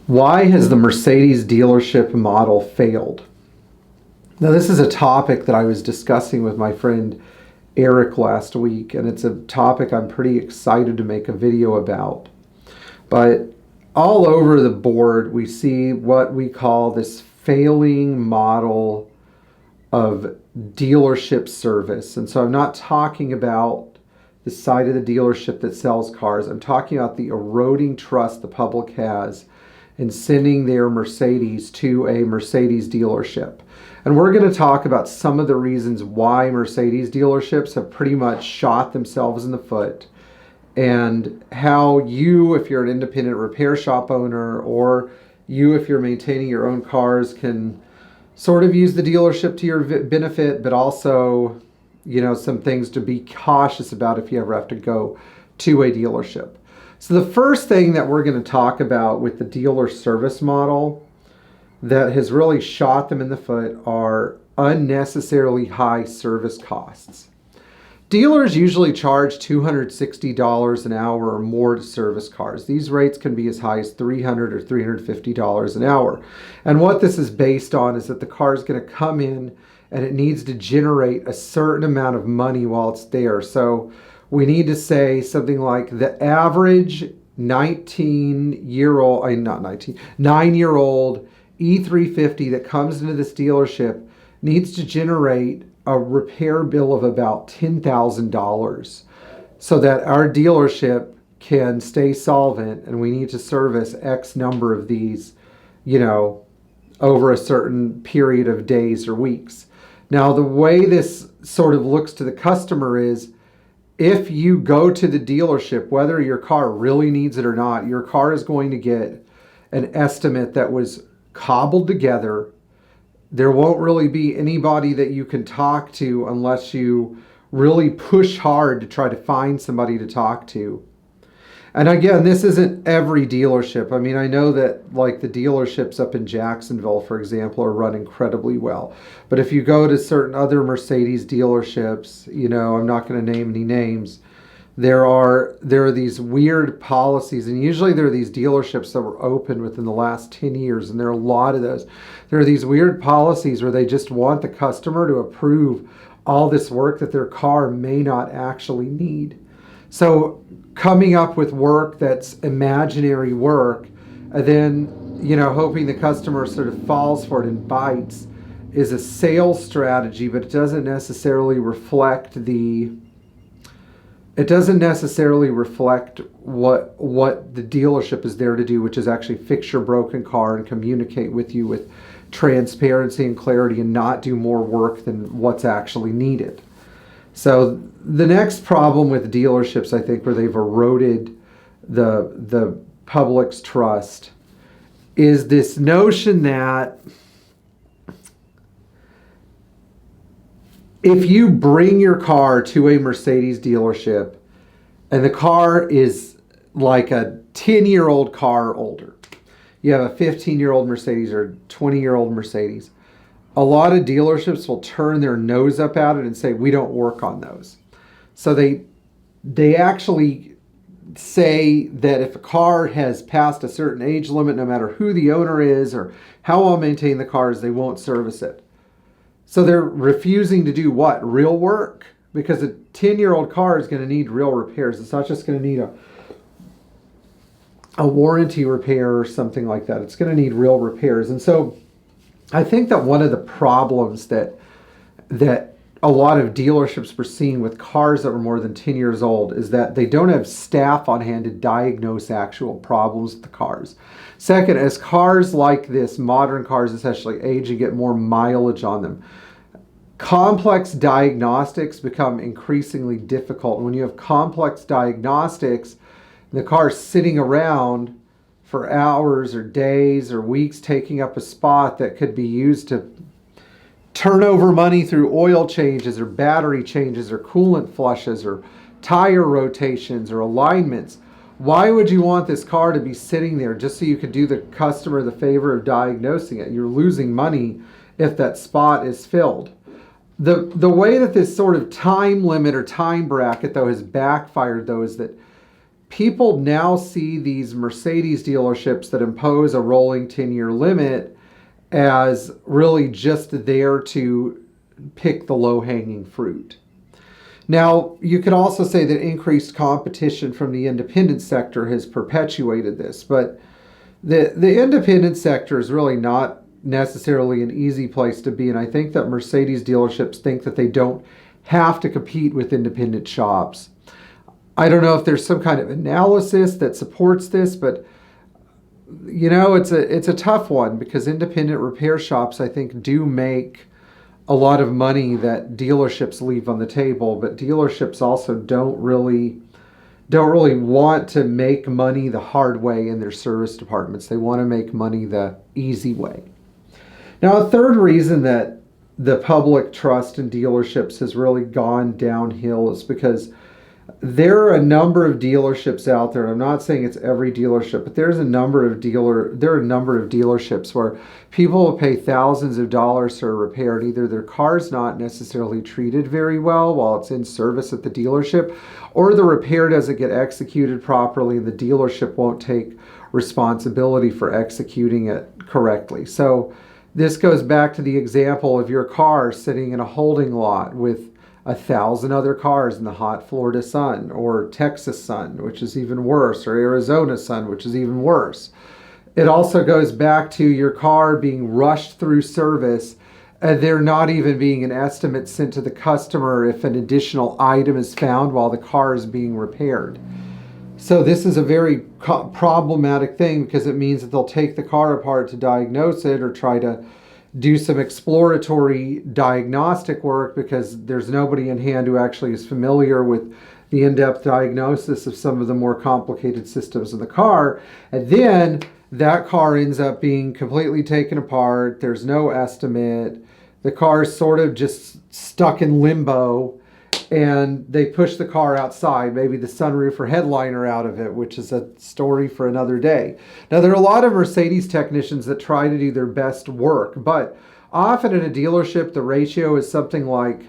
Why has the Mercedes dealership model failed? Now, this is a topic that I was discussing with my friend Eric last week, and it's a topic I'm pretty excited to make a video about. But all over the board, we see what we call this failing model of dealership service. And so I'm not talking about the side of the dealership that sells cars. I'm talking about the eroding trust the public has in sending their Mercedes to a Mercedes dealership. And we're going to talk about some of the reasons why Mercedes dealerships have pretty much shot themselves in the foot, and how you, if you're an independent repair shop owner, or you, if you're maintaining your own cars, can sort of use the dealership to your benefit, but also, some things to be cautious about if you ever have to go to a dealership. So the first thing that we're going to talk about with the dealer service model that has really shot them in the foot are unnecessarily high service costs. Dealers usually charge $260 an hour or more to service cars. These rates can be as high as $300 or $350 an hour. And what this is based on is that the car is going to come in and it needs to generate a certain amount of money while it's there. So we need to say something like the average 9-year-old E350 that comes into this dealership needs to generate a repair bill of about $10,000 so that our dealership can stay solvent, and we need to service X number of these, over a certain period of days or weeks. Now, the way this sort of looks to the customer is, if you go to the dealership, whether your car really needs it or not, your car is going to get an estimate that was cobbled together. There won't really be anybody that you can talk to unless you really push hard to try to find somebody to talk to. And again, this isn't every dealership. I mean, I know that like the dealerships up in Jacksonville, for example, are run incredibly well. But if you go to certain other Mercedes dealerships, I'm not going to name any names, there are these weird policies, and usually there are these dealerships that were open within the last 10 years, and there are a lot of those. There are these weird policies where they just want the customer to approve all this work that their car may not actually need. So coming up with work that's imaginary work, and then, hoping the customer sort of falls for it and bites, is a sales strategy, but it doesn't necessarily reflect what the dealership is there to do, which is actually fix your broken car and communicate with you with transparency and clarity, and not do more work than what's actually needed. So the next problem with dealerships, I think, where they've eroded the public's trust, is this notion that if you bring your car to a Mercedes dealership and the car is like a 10-year-old car or older, you have a 15-year-old Mercedes or 20-year-old Mercedes, a lot of dealerships will turn their nose up at it and say, we don't work on those. So they actually say that if a car has passed a certain age limit, no matter who the owner is or how well maintained the car is, they won't service it. So they're refusing to do what? Real work. Because a 10-year-old car is going to need real repairs. It's not just going to need a warranty repair or something like that. It's going to need real repairs. And so I think that one of the problems that a lot of dealerships were seeing with cars that were more than 10 years old is that they don't have staff on hand to diagnose actual problems with the cars. Second, as cars like this, modern cars especially, age and get more mileage on them, complex diagnostics become increasingly difficult. And when you have complex diagnostics, the car's sitting around for hours or days or weeks, taking up a spot that could be used to turn over money through oil changes or battery changes or coolant flushes or tire rotations or alignments. Why would you want this car to be sitting there just so you could do the customer the favor of diagnosing it? You're losing money if that spot is filled. The way that this sort of time limit or time bracket, though, has backfired, though, is that people now see these Mercedes dealerships that impose a rolling 10-year limit as really just there to pick the low-hanging fruit. Now, you could also say that increased competition from the independent sector has perpetuated this, but the independent sector is really not necessarily an easy place to be, and I think that Mercedes dealerships think that they don't have to compete with independent shops. I don't know if there's some kind of analysis that supports this, but it's a tough one, because independent repair shops, I think, do make a lot of money that dealerships leave on the table, but dealerships also don't really want to make money the hard way in their service departments. They want to make money the easy way. Now, a third reason that the public trust in dealerships has really gone downhill is because there are a number of dealerships out there, and I'm not saying it's every dealership, but there are a number of dealerships where people will pay thousands of dollars for a repair, and either their car's not necessarily treated very well while it's in service at the dealership, or the repair doesn't get executed properly and the dealership won't take responsibility for executing it correctly. So this goes back to the example of your car sitting in a holding lot with 1,000 other cars in the hot Florida sun, or Texas sun, which is even worse, or Arizona sun, which is even worse. It also goes back to your car being rushed through service, and there not even being an estimate sent to the customer if an additional item is found while the car is being repaired. So this is a very problematic thing, because it means that they'll take the car apart to diagnose it or try to do some exploratory diagnostic work, because there's nobody in hand who actually is familiar with the in-depth diagnosis of some of the more complicated systems in the car. And then that car ends up being completely taken apart. There's no estimate. The car is sort of just stuck in limbo, and they push the car outside, maybe the sunroof or headliner out of it, which is a story for another day. Now, there are a lot of Mercedes technicians that try to do their best work, but often at a dealership, the ratio is something like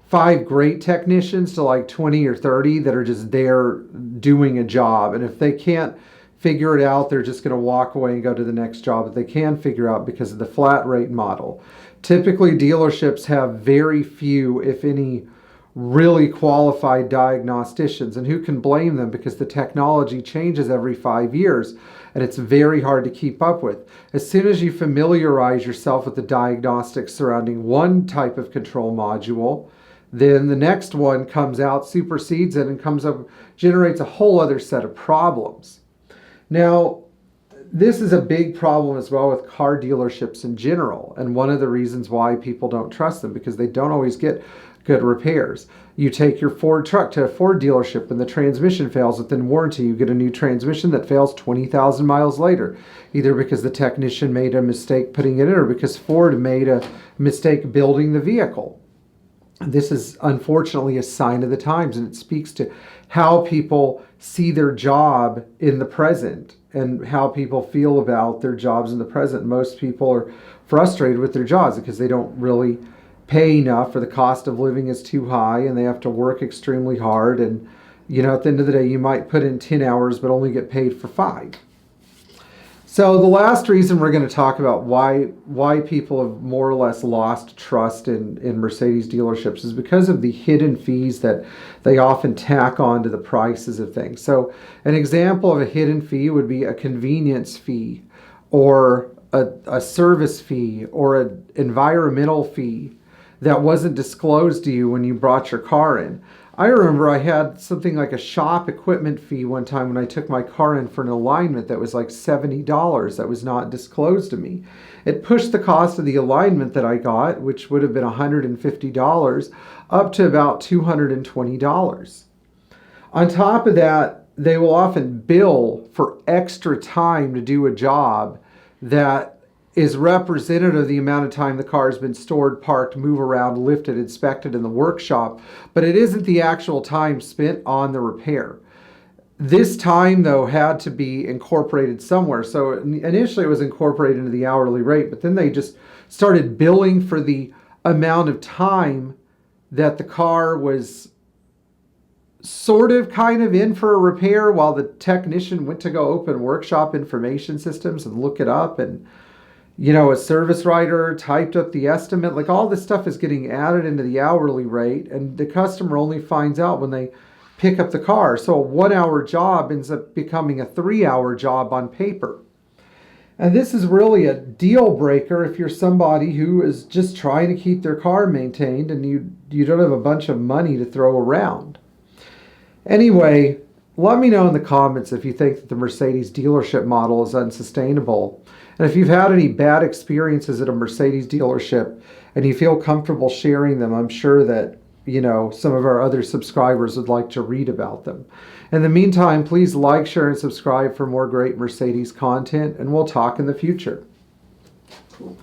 5 great technicians to like 20 or 30 that are just there doing a job. And if they can't figure it out, they're just going to walk away and go to the next job that they can figure out, because of the flat rate model. Typically, dealerships have very few, if any, really qualified diagnosticians, and who can blame them, because the technology changes every 5 years and it's very hard to keep up with. As soon as you familiarize yourself with the diagnostics surrounding one type of control module, then the next one comes out, supersedes it, and comes up, generates a whole other set of problems. Now, this is a big problem as well with car dealerships in general, and one of the reasons why people don't trust them, because they don't always get good repairs. You take your Ford truck to a Ford dealership and the transmission fails within warranty. You get a new transmission that fails 20,000 miles later, either because the technician made a mistake putting it in, or because Ford made a mistake building the vehicle. This is unfortunately a sign of the times, and it speaks to how people see their job in the present and how people feel about their jobs in the present. Most people are frustrated with their jobs because they don't really pay enough, or the cost of living is too high and they have to work extremely hard. And at the end of the day, you might put in 10 hours but only get paid for 5. So the last reason we're going to talk about why people have more or less lost trust in Mercedes dealerships is because of the hidden fees that they often tack on to the prices of things. So an example of a hidden fee would be a convenience fee, or a service fee, or an environmental fee that wasn't disclosed to you when you brought your car in. I remember I had something like a shop equipment fee one time when I took my car in for an alignment that was like $70 that was not disclosed to me. It pushed the cost of the alignment that I got, which would have been $150, up to about $220. On top of that, they will often bill for extra time to do a job that is representative of the amount of time the car has been stored, parked, moved around, lifted, inspected in the workshop, but it isn't the actual time spent on the repair. This time, though, had to be incorporated somewhere. So initially it was incorporated into the hourly rate, but then they just started billing for the amount of time that the car was sort of kind of in for a repair while the technician went to go open workshop information systems and look it up, and a service writer typed up the estimate. Like, all this stuff is getting added into the hourly rate, and the customer only finds out when they pick up the car. So a 1-hour job ends up becoming a 3-hour job on paper. And this is really a deal breaker if you're somebody who is just trying to keep their car maintained and you don't have a bunch of money to throw around. Anyway, let me know in the comments if you think that the Mercedes dealership model is unsustainable. And if you've had any bad experiences at a Mercedes dealership and you feel comfortable sharing them, I'm sure that some of our other subscribers would like to read about them. In the meantime, please like, share, and subscribe for more great Mercedes content, and we'll talk in the future. Cool.